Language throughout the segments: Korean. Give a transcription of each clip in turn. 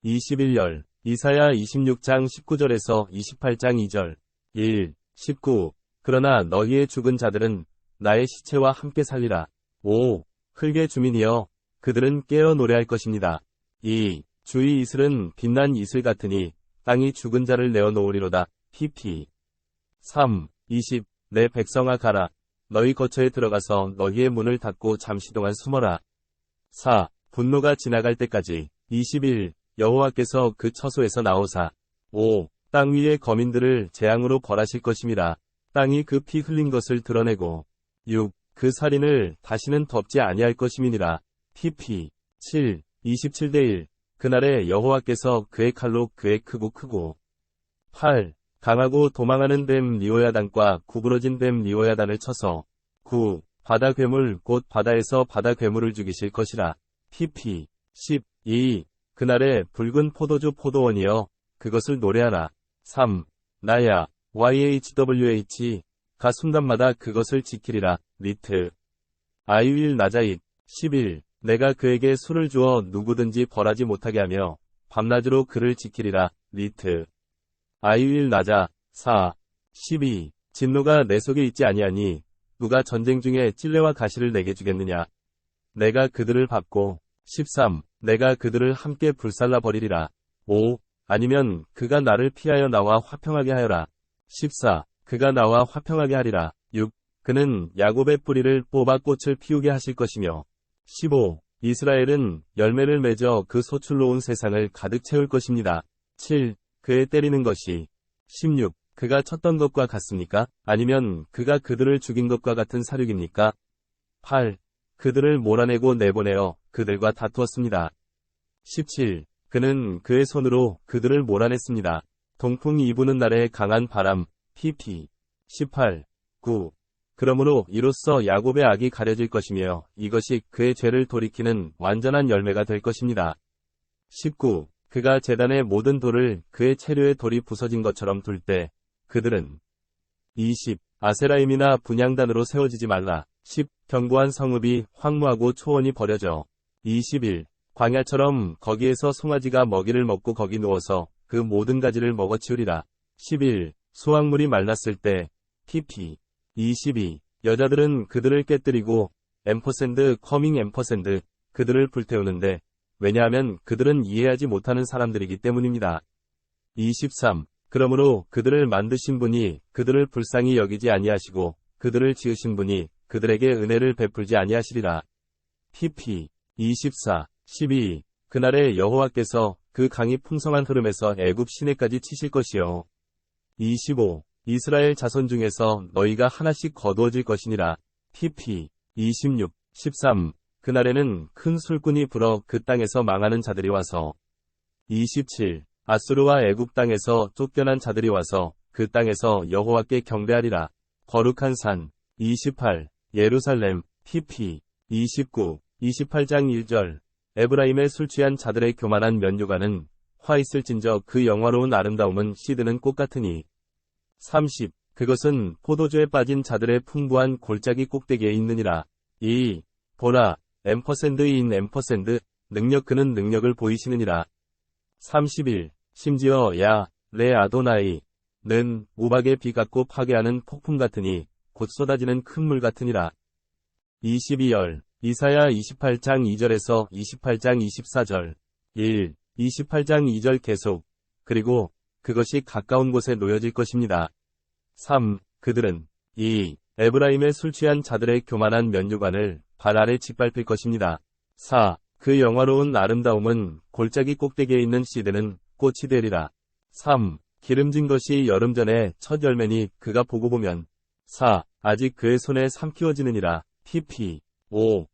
21열 이사야 26장 19절에서 28장 2절 1. 19. 그러나 너희의 죽은 자들은 나의 시체와 함께 살리라. 5. 흙의 주민이여 그들은 깨어 노래할 것입니다. 2. 주의 이슬은 빛난 이슬 같으니 땅이 죽은 자를 내어놓으리로다. pp. 3. 20. 내 백성아 가라. 너희 거처에 들어가서 너희의 문을 닫고 잠시 동안 숨어라. 4. 분노가 지나갈 때까지. 21. 여호와께서 그 처소에서 나오사. 5. 땅 위의 거민들을 재앙으로 벌하실 것임이라. 땅이 그 피 흘린 것을 드러내고. 6. 그 살인을 다시는 덮지 아니할 것임이니라. pp. 7. 27대1. 그날에 여호와께서 그의 칼로 그의 크고 8. 강하고 도망하는 뱀 리오야단과 구부러진 뱀 리오야단을 쳐서 9. 바다 괴물 곧 바다에서 바다 괴물을 죽이실 것이라. pp. 12. 그날에 붉은 포도주 포도원이여 그것을 노래하라. 3. 나야 YHWH 가 순간마다 그것을 지키리라. 리트. 아이윌 나자잇. 11. 내가 그에게 술을 주어 누구든지 벌하지 못하게 하며 밤낮으로 그를 지키리라. 리트. 아이윌 나자. 4. 12. 진노가 내 속에 있지 아니하니 누가 전쟁 중에 찔레와 가시를 내게 주겠느냐. 내가 그들을 밟고. 13. 내가 그들을 함께 불살라 버리리라. 5. 아니면 그가 나를 피하여 나와 화평하게 하여라. 14. 그가 나와 화평하게 하리라. 6. 그는 야곱의 뿌리를 뽑아 꽃을 피우게 하실 것이며. 15. 이스라엘은 열매를 맺어 그 소출로 온 세상을 가득 채울 것입니다. 7. 그의 때리는 것이. 16. 그가 쳤던 것과 같습니까? 아니면 그가 그들을 죽인 것과 같은 사륙입니까? 8. 그들을 몰아내고 내보내어 그들과 다투었습니다. 17. 그는 그의 손으로 그들을 몰아냈습니다. 동풍이 부는 날에 강한 바람. pp. 18. 9. 그러므로 이로써 야곱의 악이 가려질 것이며 이것이 그의 죄를 돌이키는 완전한 열매가 될 것입니다. 19. 그가 제단의 모든 돌을 그의 체류의 돌이 부서진 것처럼 둘 때 그들은. 20. 아세라임이나 분향단으로 세워지지 말라. 10. 견고한 성읍이 황무하고 초원이 버려져. 21. 광야처럼 거기에서 송아지가 먹이를 먹고 거기 누워서 그 모든 가지를 먹어치우리라. 11. 수확물이 말랐을 때. pp. 22. 여자들은 그들을 깨뜨리고 커밍 그들을 불태우는데 왜냐하면 그들은 이해하지 못하는 사람들이기 때문입니다. 23. 그러므로 그들을 만드신 분이 그들을 불쌍히 여기지 아니하시고 그들을 지으신 분이 그들에게 은혜를 베풀지 아니하시리라. pp. 24. 12. 그날에 여호와께서 그 강이 풍성한 흐름에서 애굽 시내까지 치실 것이요. 25. 이스라엘 자손 중에서 너희가 하나씩 거두어질 것이니라. pp. 26. 13. 그날에는 큰 술꾼이 불어 그 땅에서 망하는 자들이 와서. 27. 아수르와 애굽 땅에서 쫓겨난 자들이 와서 그 땅에서 여호와께 경배하리라. 거룩한 산. 28. 예루살렘. pp. 29. 28장 1절. 에브라임의 술 취한 자들의 교만한 면류관은 화 있을진저 그 영화로운 아름다움은 시드는 꽃 같으니. 30. 그것은 포도주에 빠진 자들의 풍부한 골짜기 꼭대기에 있느니라. 2. 보라, 앰퍼샌드인 능력 그는 능력을 보이시느니라. 31. 심지어 레 아도나이 는 우박의 비 같고 파괴하는 폭풍 같으니 곧 쏟아지는 큰 물 같으니라. 22열 이사야 28장 2절에서 28장 24절 1. 28장 2절 계속. 그리고 그것이 가까운 곳에 놓여질 것입니다. 3. 그들은 2. 에브라임의 술 취한 자들의 교만한 면류관을 발 아래 짓밟힐 것입니다. 4. 그 영화로운 아름다움은 골짜기 꼭대기에 있는 시드는 꽃이 되리라. 3. 기름진 것이 여름 전에 첫 열매니 그가 보고 보면. 4. 아직 그의 손에 삼키워지느니라. pp. 5.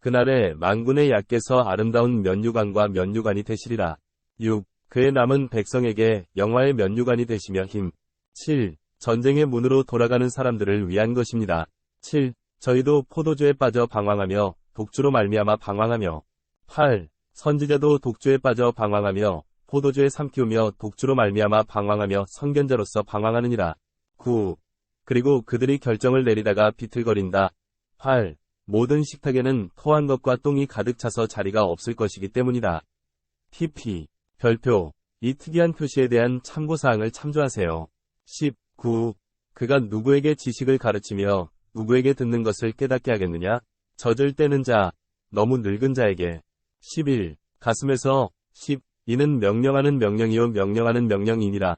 그날에 만군의 야께서 아름다운 면류관과 면류관이 되시리라. 6. 그의 남은 백성에게 영화의 면류관이 되시며 힘. 7. 전쟁의 문으로 돌아가는 사람들을 위한 것입니다. 7. 저희도 포도주에 빠져 방황하며 독주로 말미암아 방황하며. 8. 선지자도 독주에 빠져 방황하며 포도주에 삼키우며 독주로 말미암아 방황하며 선견자로서 방황하느니라. 9. 그리고 그들이 결정을 내리다가 비틀거린다. 8. 모든 식탁에는 토한 것과 똥이 가득 차서 자리가 없을 것이기 때문이다. pp. 별표. 이 특이한 표시에 대한 참고사항을 참조하세요. 19. 그가 누구에게 지식을 가르치며 누구에게 듣는 것을 깨닫게 하겠느냐? 젖을 떼는 자, 너무 늙은 자에게. 11. 가슴에서. 10. 이는 명령하는 명령이요 명령하는 명령이니라.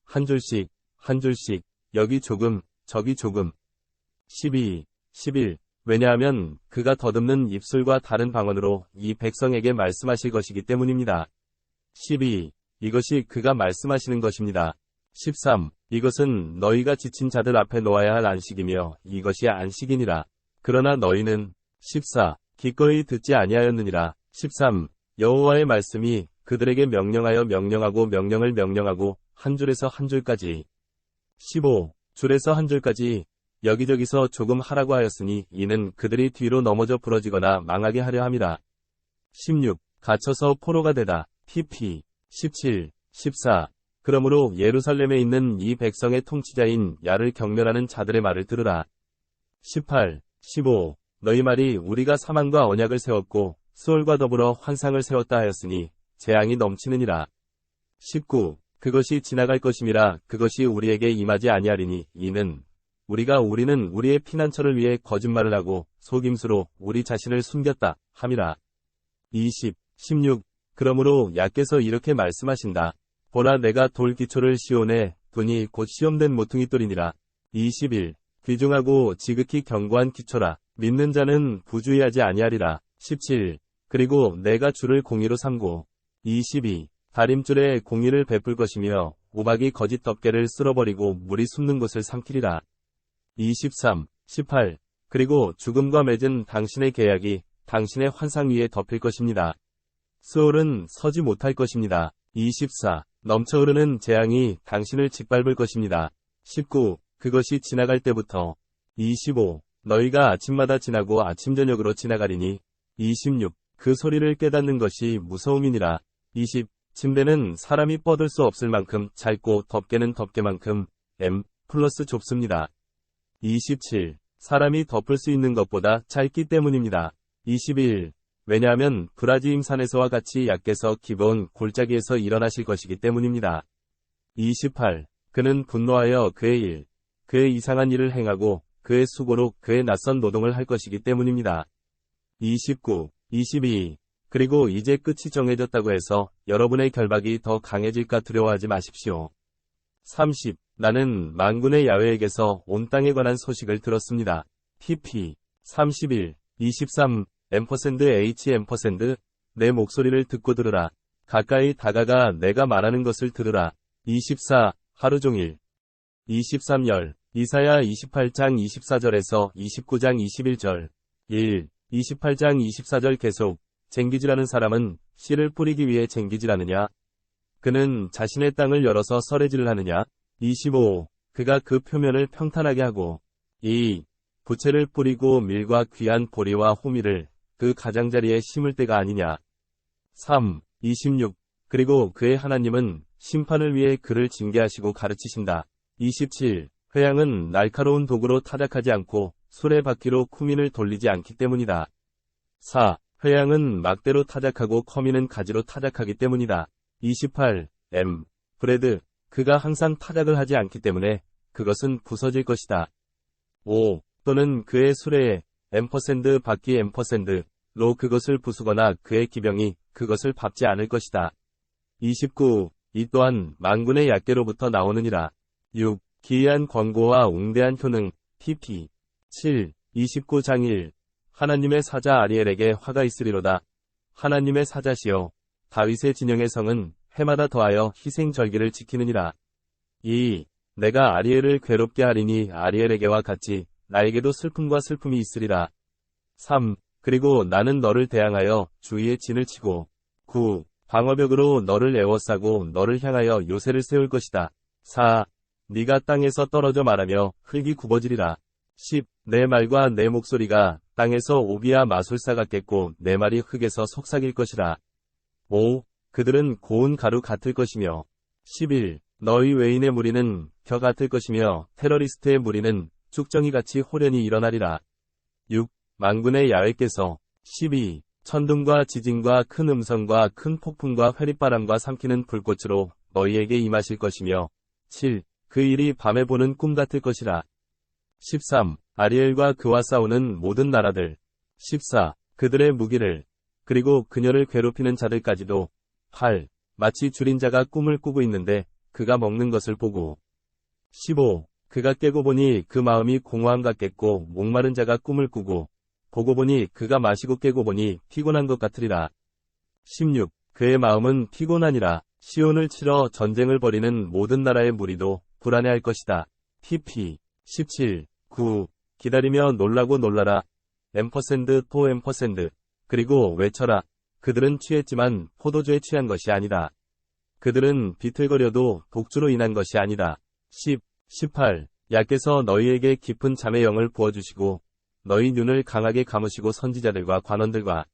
한 줄씩, 한 줄씩, 여기 조금, 저기 조금. 12. 11. 왜냐하면 그가 더듬는 입술과 다른 방언으로 이 백성에게 말씀하실 것이기 때문입니다. 12. 이것이 그가 말씀하시는 것입니다. 13. 이것은 너희가 지친 자들 앞에 놓아야 할 안식이며 이것이 안식이니라. 그러나 너희는 14. 기꺼이 듣지 아니하였느니라. 13. 여호와의 말씀이 그들에게 명령하여 명령하고 명령을 명령하고 한 줄에서 한 줄까지. 15. 줄에서 한 줄까지 여기저기서 조금 하라고 하였으니 이는 그들이 뒤로 넘어져 부러지거나 망하게 하려 함이라. 16. 갇혀서 포로가 되다. pp. 17. 14. 그러므로 예루살렘에 있는 이 백성의 통치자인 야를 경멸하는 자들의 말을 들으라. 18. 15. 너희 말이 우리가 사망과 언약을 세웠고 수월과 더불어 환상을 세웠다 하였으니 재앙이 넘치느니라. 19. 그것이 지나갈 것임이라. 그것이 우리에게 임하지 아니하리니 이는 우리는 우리의 피난처를 위해 거짓말을 하고 속임수로 우리 자신을 숨겼다 함이라. 20. 16. 그러므로 야께서 이렇게 말씀하신다. 보라 내가 돌 기초를 시온에 두니 곧 시험된 모퉁이 돌이니라. 21. 귀중하고 지극히 견고한 기초라. 믿는 자는 부주의하지 아니하리라. 17. 그리고 내가 주를 공의로 삼고. 22. 다림줄에 공의를 베풀 것이며 우박이 거짓 덮개를 쓸어버리고 물이 숨는 곳을 삼키리라. 23. 18. 그리고 죽음과 맺은 당신의 계약이 당신의 환상 위에 덮일 것입니다. 수월은 서지 못할 것입니다. 24. 넘쳐 흐르는 재앙이 당신을 짓밟을 것입니다. 19. 그것이 지나갈 때부터. 25. 너희가 아침마다 지나고 아침 저녁으로 지나가리니. 26. 그 소리를 깨닫는 것이 무서움이니라. 20. 침대는 사람이 뻗을 수 없을 만큼 짧고 덮개는 덮개만큼 m+ 좁습니다. 27. 사람이 덮을 수 있는 것보다 짧기 때문입니다. 21. 왜냐하면 브라지임 산에서와 같이 야께서 기본 골짜기에서 일어나실 것이기 때문입니다. 28. 그는 분노하여 그의 이상한 일을 행하고 그의 수고로 그의 낯선 노동을 할 것이기 때문입니다. 29. 22. 그리고 이제 끝이 정해졌다고 해서 여러분의 결박이 더 강해질까 두려워하지 마십시오. 30. 나는 만군의 야훼에게서 온 땅에 관한 소식을 들었습니다. pp. 31. 23. %h 내 목소리를 듣고 들으라. 가까이 다가가 내가 말하는 것을 들으라. 24. 하루 종일. 23열. 이사야 28장 24절에서 29장 21절. 1. 28장 24절 계속. 쟁기질하는 사람은 씨를 뿌리기 위해 쟁기질하느냐? 그는 자신의 땅을 열어서 서래질을 하느냐? 25. 그가 그 표면을 평탄하게 하고. 2. 부채를 뿌리고 밀과 귀한 보리와 호미를 그 가장자리에 심을 때가 아니냐? 3. 26. 그리고 그의 하나님은 심판을 위해 그를 징계하시고 가르치신다. 27. 회양은 날카로운 도구로 타작하지 않고 수레바퀴로 쿠민을 돌리지 않기 때문이다. 4. 회양은 막대로 타작하고 커미는 가지로 타작하기 때문이다. 28. 브레드. 그가 항상 타작을 하지 않기 때문에 그것은 부서질 것이다. 5. 또는 그의 수레에 바퀴 로 그것을 부수거나 그의 기병이 그것을 밟지 않을 것이다. 29. 이 또한 만군의 야께로부터 나오느니라. 6. 기이한 권고와 웅대한 효능. pp. 7. 29장 1. 하나님의 사자 아리엘에게 화가 있으리로다. 하나님의 사자시여. 다윗의 진영의 성은 해마다 더하여 희생절기를 지키느니라. 2. 내가 아리엘을 괴롭게 하리니 아리엘에게와 같이 나에게도 슬픔과 슬픔이 있으리라. 3. 그리고 나는 너를 대항하여 주위에 진을 치고. 9. 방어벽으로 너를 에워싸고 너를 향하여 요새를 세울 것이다. 4. 네가 땅에서 떨어져 말하며 흙이 굽어지리라. 10. 내 말과 내 목소리가 땅에서 오비와 마술사 같겠고 내 말이 흙에서 속삭일 것이라. 5. 그들은 고운 가루 같을 것이며. 11. 너희 외인의 무리는 겨 같을 것이며 테러리스트의 무리는 쭉정이같이 호련히 일어나리라. 6. 만군의 야훼께서. 12. 천둥과 지진과 큰 음성과 큰 폭풍과 회립바람과 삼키는 불꽃으로 너희에게 임하실 것이며 7. 그 일이 밤에 보는 꿈 같을 것이라. 13. 아리엘과 그와 싸우는 모든 나라들. 14. 그들의 무기를 그리고 그녀를 괴롭히는 자들까지도. 8. 마치 줄인 자가 꿈을 꾸고 있는데 그가 먹는 것을 보고. 15. 그가 깨고 보니 그 마음이 공허함 같겠고 목마른 자가 꿈을 꾸고 보고 보니 그가 마시고 깨고 보니 피곤한 것 같으리라. 16. 그의 마음은 피곤하니라. 시온을 치러 전쟁을 벌이는 모든 나라의 무리도 불안해할 것이다. pp. 17. 9. 기다리며 놀라고 놀라라. &토 &. 그리고 외쳐라. 그들은 취했지만 포도주에 취한 것이 아니다. 그들은 비틀거려도 독주로 인한 것이 아니다. 10. 18. 야께서 너희에게 깊은 잠의 영을 부어주시고 너희 눈을 강하게 감으시고 선지자들과 관원들과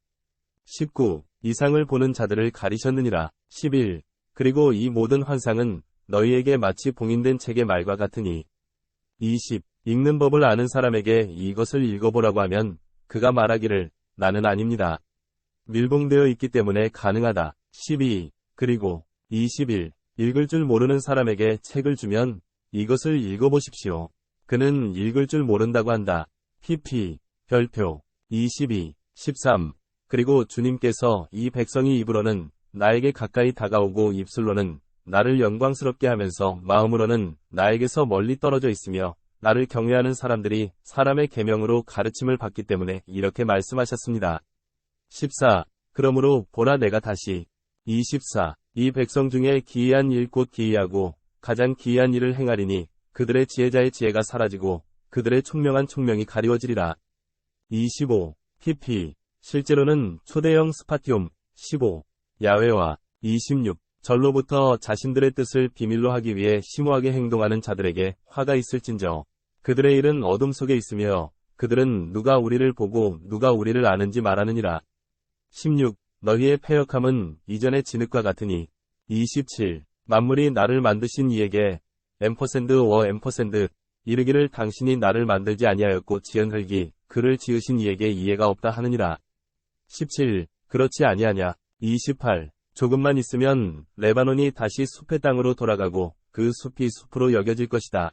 19. 이상을 보는 자들을 가리셨느니라. 11. 그리고 이 모든 환상은 너희에게 마치 봉인된 책의 말과 같으니. 20. 읽는 법을 아는 사람에게 이것을 읽어보라고 하면 그가 말하기를 나는 아닙니다. 밀봉되어 있기 때문에 가능하다. 12. 그리고 21. 읽을 줄 모르는 사람에게 책을 주면 이것을 읽어보십시오. 그는 읽을 줄 모른다고 한다. pp. 별표. 22. 13. 그리고 주님께서 이 백성이 입으로는 나에게 가까이 다가오고 입술로는 나를 영광스럽게 하면서 마음으로는 나에게서 멀리 떨어져 있으며 나를 경외하는 사람들이 사람의 계명으로 가르침을 받기 때문에 이렇게 말씀하셨습니다. 14. 그러므로 보라 내가 다시 24. 이 백성 중에 기이한 일 곧 기이하고 가장 기이한 일을 행하리니 그들의 지혜자의 지혜가 사라지고 그들의 총명한 총명이 가리워지리라. 25. pp. 실제로는 초대형 스파티움. 15. 야훼와 26. 절로부터 자신들의 뜻을 비밀로 하기 위해 심오하게 행동하는 자들에게 화가 있을진저. 그들의 일은 어둠 속에 있으며 그들은 누가 우리를 보고 누가 우리를 아는지 말하느니라. 16. 너희의 패역함은 이전의 진흙과 같으니. 27. 만물이 나를 만드신 이에게 &워 이르기를 당신이 나를 만들지 아니하였고 지은 흙이 그를 지으신 이에게 이해가 없다 하느니라. 17. 그렇지 아니하냐. 28. 조금만 있으면 레바논이 다시 숲의 땅으로 돌아가고 그 숲이 숲으로 여겨질 것이다.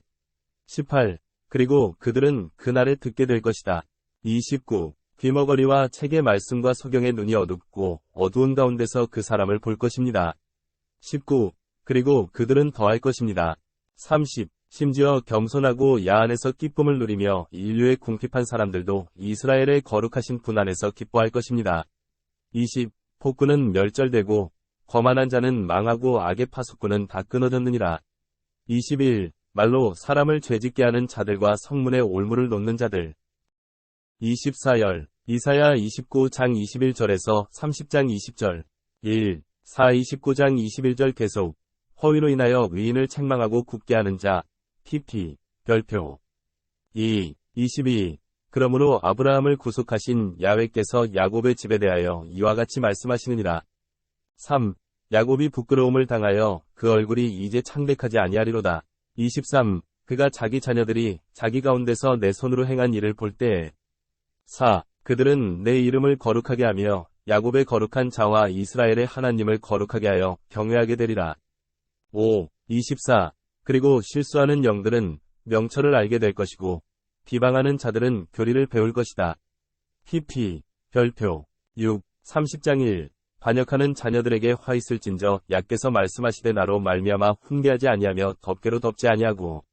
18. 그리고 그들은 그날에 듣게 될 것이다. 29. 귀머거리와 책의 말씀과 소경의 눈이 어둡고 어두운 가운데서 그 사람을 볼 것입니다. 19. 그리고 그들은 더할 것입니다. 30. 심지어 겸손하고 야한에서 기쁨을 누리며 인류의 궁핍한 사람들도 이스라엘의 거룩하신 분 안에서 기뻐할 것입니다. 20. 폭군은 멸절되고 거만한 자는 망하고 악의 파수꾼은 다 끊어졌느니라. 21. 말로 사람을 죄짓게 하는 자들과 성문에 올무를 놓는 자들. 24열. 이사야 29장 21절에서 30장 20절. 1. 4. 29장 21절 계속. 허위로 인하여 의인을 책망하고 굽게 하는 자. pp. 별표. 2. 22. 그러므로 아브라함을 구속하신 야훼께서 야곱의 집에 대하여 이와 같이 말씀하시느니라. 3. 야곱이 부끄러움을 당하여 그 얼굴이 이제 창백하지 아니하리로다. 23. 그가 자기 자녀들이 자기 가운데서 내 손으로 행한 일을 볼 때에. 4. 그들은 내 이름을 거룩하게 하며 야곱의 거룩한 자와 이스라엘의 하나님을 거룩하게 하여 경외하게 되리라. 5. 24. 그리고 실수하는 영들은 명철을 알게 될 것이고 비방하는 자들은 교리를 배울 것이다. pp. 별표. 6. 30장 1. 반역하는 자녀들에게 화 있을진저 야께서 말씀하시되 나로 말미암아 훈계하지 아니하며 덮개로 덮지 아니하고.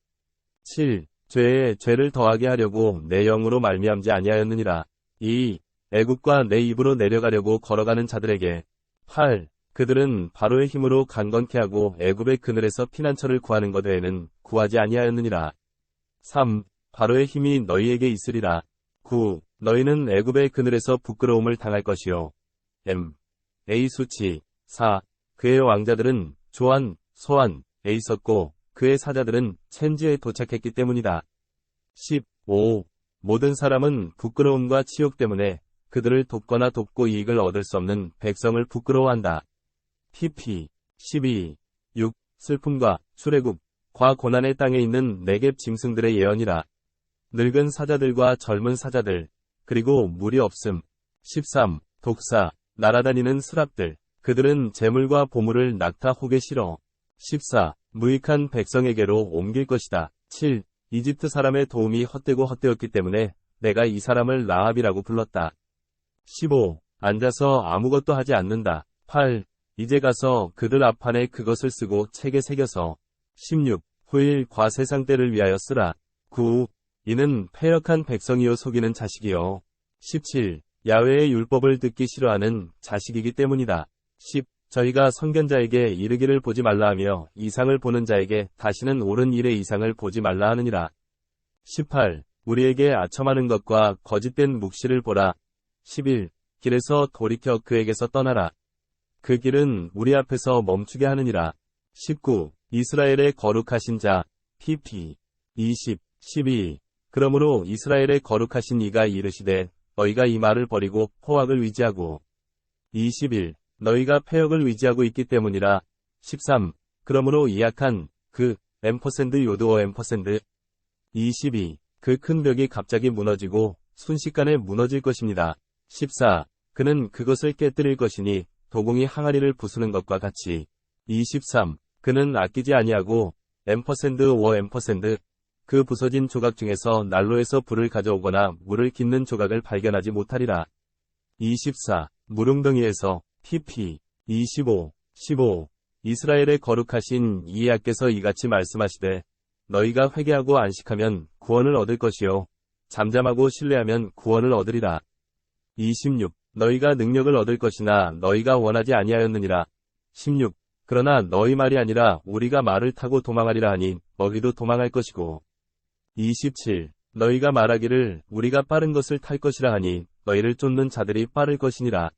7. 죄에 죄를 더하게 하려고 내 영으로 말미암지 아니하였느니라. 2. 애굽과 내 입으로 내려가려고 걸어가는 자들에게. 8. 그들은 바로의 힘으로 강건케 하고 애굽의 그늘에서 피난처를 구하는 것 외에는 구하지 아니하였느니라. 3. 바로의 힘이 너희에게 있으리라. 9. 너희는 애굽의 그늘에서 부끄러움을 당할 것이요. A 수치. 4. 그의 왕자들은 조안, 소안에 있었고 그의 사자들은 첸지에 도착했기 때문이다. 15. 모든 사람은 부끄러움과 치욕 때문에 그들을 돕거나 돕고 이익을 얻을 수 없는 백성을 부끄러워한다. pp. 12. 6. 슬픔과 출애굽, 과 고난의 땅에 있는 네겝 짐승들의 예언이라. 늙은 사자들과 젊은 사자들, 그리고 물이 없음. 13. 독사, 날아다니는 스랍들. 그들은 재물과 보물을 낙타 혹에 실어 14. 무익한 백성에게로 옮길 것이다. 7. 이집트 사람의 도움이 헛되고 헛되었기 때문에 내가 이 사람을 라합이라고 불렀다. 15. 앉아서 아무것도 하지 않는다. 8. 이제 가서 그들 앞판에 그것을 쓰고 책에 새겨서 16. 후일과 세상 때를 위하여 쓰라. 9. 이는 패역한 백성이요 속이는 자식이요. 17. 야훼의 율법을 듣기 싫어하는 자식이기 때문이다. 10. 저희가 선견자에게 이르기를 보지 말라 하며 이상을 보는 자에게 다시는 옳은 일의 이상을 보지 말라 하느니라. 18. 우리에게 아첨하는 것과 거짓된 묵시를 보라. 11. 길에서 돌이켜 그에게서 떠나라. 그 길은 우리 앞에서 멈추게 하느니라. 19. 이스라엘의 거룩하신 자, pp. 20. 12. 그러므로 이스라엘의 거룩하신 이가 이르시되 너희가 이 말을 버리고 포악을 위지하고 21. 너희가 패역을 위지하고 있기 때문이라. 13. 그러므로 이 약한 그 요드어 22. 그 큰 벽이 갑자기 무너지고 순식간에 무너질 것입니다. 14. 그는 그것을 깨뜨릴 것이니 도공이 항아리를 부수는 것과 같이. 23. 그는 아끼지 아니하고 그 부서진 조각 중에서 난로에서 불을 가져오거나 물을 깃는 조각을 발견하지 못하리라. 24. 무릉덩이에서 pp. 25. 15. 이스라엘의 거룩하신 이야께서 이같이 말씀하시되 너희가 회개하고 안식하면 구원을 얻을 것이요 잠잠하고 신뢰하면 구원을 얻으리라. 26. 너희가 능력을 얻을 것이나 너희가 원하지 아니하였느니라. 16. 그러나 너희 말이 아니라 우리가 말을 타고 도망하리라 하니 너희도 도망할 것이고. 27. 너희가 말하기를 우리가 빠른 것을 탈 것이라 하니 너희를 쫓는 자들이 빠를 것이니라.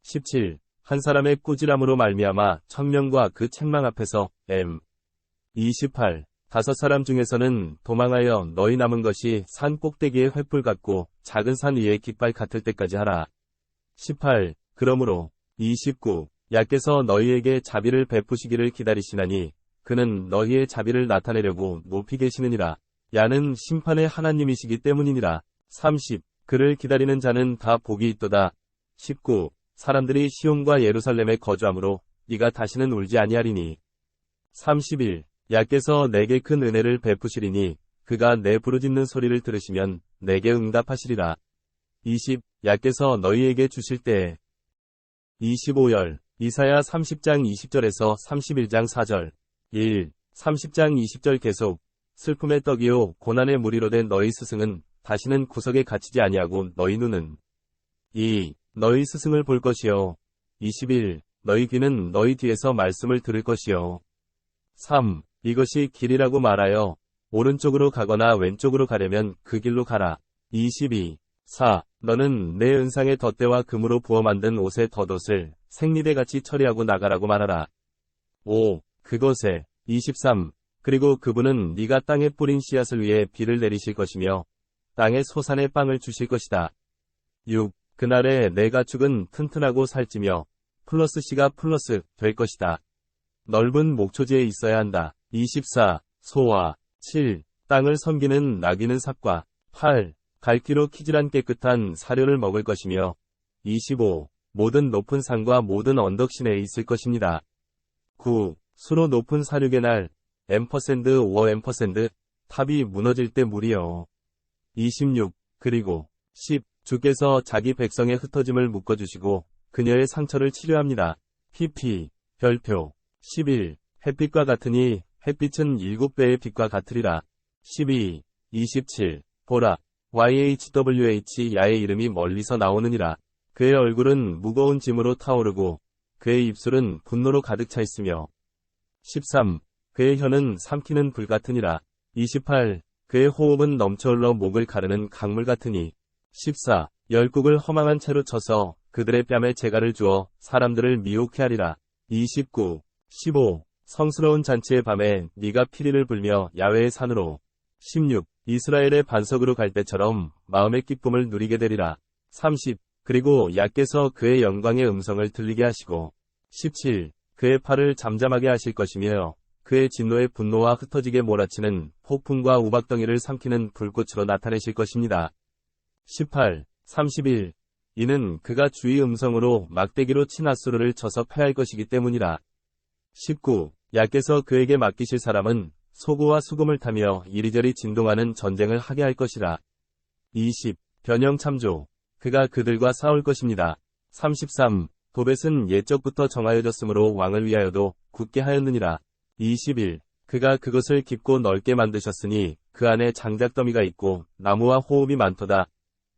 17. 한 사람의 꾸지람으로 말미암아 천명과 그 책망 앞에서 28. 5사람 중에서는 도망하여 너희 남은 것이 산 꼭대기의 횃불 같고 작은 산 위의 깃발 같을 때까지 하라. 18. 그러므로 29. 야께서 너희에게 자비를 베푸시기를 기다리시나니 그는 너희의 자비를 나타내려고 높이 계시느니라. 야는 심판의 하나님이시기 때문이니라. 30. 그를 기다리는 자는 다 복이 있도다. 19. 사람들이 시온과 예루살렘에 거주하므로 네가 다시는 울지 아니하리니. 31. 야께서 내게 큰 은혜를 베푸시리니 그가 내 부르짖는 소리를 들으시면 내게 응답하시리라. 20. 야께서 너희에게 주실 때에. 25열. 이사야 30장 20절에서 31장 4절. 1. 30장 20절 계속. 슬픔의 떡이요 고난의 무리로 된 너희 스승은 다시는 구석에 갇히지 아니하고 너희 눈은 2. 너희 스승을 볼 것이요. 21. 너희 귀는 너희 뒤에서 말씀을 들을 것이요. 3. 이것이 길이라고 말하여 오른쪽으로 가거나 왼쪽으로 가려면 그 길로 가라. 22. 4. 너는 내 은상의 덧대와 금으로 부어 만든 옷의 덧옷을 생리대같이 처리하고 나가라고 말하라. 5. 그것에. 23. 그리고 그분은 네가 땅에 뿌린 씨앗을 위해 비를 내리실 것이며 땅의 소산에 빵을 주실 것이다. 6. 그날에 내 가축은 튼튼하고 살찌며 플러스 C가 플러스 될 것이다. 넓은 목초지에 있어야 한다. 24. 소와 7. 땅을 섬기는 나귀는 삽과 8. 갈기로 키질한 깨끗한 사료를 먹을 것이며 25. 모든 높은 산과 모든 언덕신에 있을 것입니다. 9. 수로 높은 사륙의 날 탑이 무너질 때 무리여. 26. 그리고 10. 주께서 자기 백성의 흩어짐을 묶어주시고 그녀의 상처를 치료합니다. pp. 별표. 11. 햇빛과 같으니 햇빛은 7배의 빛과 같으리라. 12. 27. 보라. YHWH 야의 이름이 멀리서 나오느니라. 그의 얼굴은 무거운 짐으로 타오르고 그의 입술은 분노로 가득 차 있으며. 13. 그의 혀는 삼키는 불 같으니라. 28. 그의 호흡은 넘쳐흘러 목을 가르는 강물 같으니. 14. 열국을 허망한 채로 쳐서 그들의 뺨에 재갈을 주어 사람들을 미혹해 하리라. 29. 15. 성스러운 잔치의 밤에 네가 피리를 불며 야훼의 산으로. 16. 이스라엘의 반석으로 갈 때처럼 마음의 기쁨을 누리게 되리라. 30. 그리고 야께서 그의 영광의 음성을 들리게 하시고. 17. 그의 팔을 잠잠하게 하실 것이며 그의 진노의 분노와 흩어지게 몰아치는 폭풍과 우박덩이를 삼키는 불꽃으로 나타내실 것입니다. 18. 31. 이는 그가 주의 음성으로 막대기로 친 앗수르를 쳐서 패할 것이기 때문이라. 19. 야께서 그에게 맡기실 사람은 소구와 수금을 타며 이리저리 진동하는 전쟁을 하게 할 것이라. 20. 변형 참조. 그가 그들과 싸울 것입니다. 33. 도벳은 옛적부터 정하여졌으므로 왕을 위하여도 굳게 하였느니라. 21. 그가 그것을 깊고 넓게 만드셨으니 그 안에 장작더미가 있고 나무와 호흡이 많도다.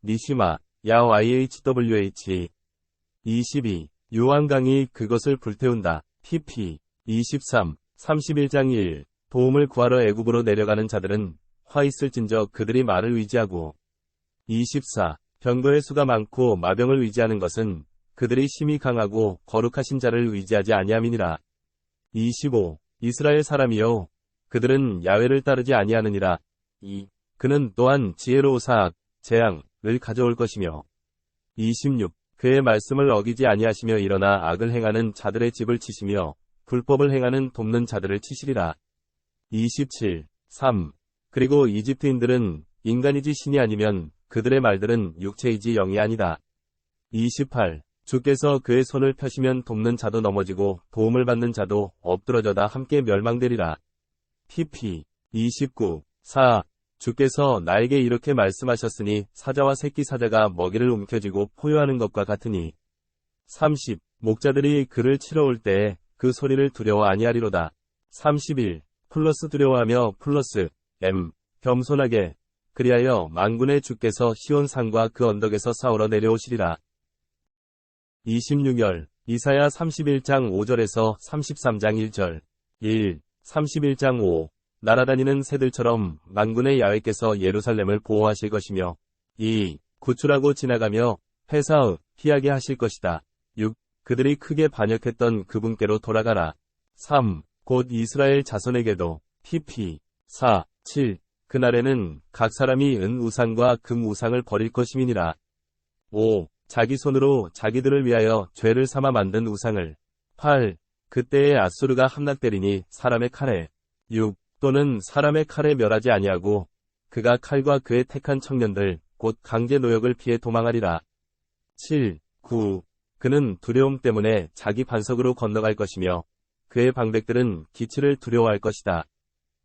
니시마, YHWH. 22. 요한강이 그것을 불태운다. TP. 23. 31장 1. 도움을 구하러 애굽으로 내려가는 자들은 화 있을진저 그들이 말을 의지하고. 24. 병거의 수가 많고 마병을 의지하는 것은 그들이 힘이 강하고 거룩하신 자를 의지하지 아니함이니라. 25. 이스라엘 사람이여, 그들은 야훼를 따르지 아니하느니라. 2. 그는 또한 지혜로우사 재앙을 가져올 것이며. 26. 그의 말씀을 어기지 아니하시며 일어나 악을 행하는 자들의 집을 치시며 불법을 행하는 돕는 자들을 치시리라. 27. 3. 그리고 이집트인들은 인간이지 신이 아니면 그들의 말들은 육체이지 영이 아니다. 28. 주께서 그의 손을 펴시면 돕는 자도 넘어지고 도움을 받는 자도 엎드러져다 함께 멸망되리라. TP. 29. 4. 주께서 나에게 이렇게 말씀하셨으니 사자와 새끼 사자가 먹이를 움켜쥐고 포효하는 것과 같으니. 30. 목자들이 그를 치러 올 때에 그 소리를 두려워 아니하리로다. 31. 플러스 두려워하며 플러스 M. 겸손하게. 그리하여 만군의 주께서 시온산과 그 언덕에서 싸우러 내려오시리라. 26절. 이사야 31장 5절에서 33장 1절. 1. 31장 5. 날아다니는 새들처럼 만군의 야훼께서 예루살렘을 보호하실 것이며. 2. 구출하고 지나가며 회사의 피하게 하실 것이다. 6. 그들이 크게 반역했던 그분께로 돌아가라. 3. 곧 이스라엘 자손에게도. TP. 4. 7. 그날에는 각 사람이 은 우상과 금 우상을 버릴 것임이니라. 5. 자기 손으로 자기들을 위하여 죄를 삼아 만든 우상을. 8. 그때에 앗수르가 함락되리니 사람의 칼에. 6. 또는 사람의 칼에 멸하지 아니하고 그가 칼과 그의 택한 청년들 곧 강제 노역을 피해 도망하리라. 7. 9. 그는 두려움 때문에 자기 반석으로 건너갈 것이며 그의 방백들은 기치를 두려워할 것이다.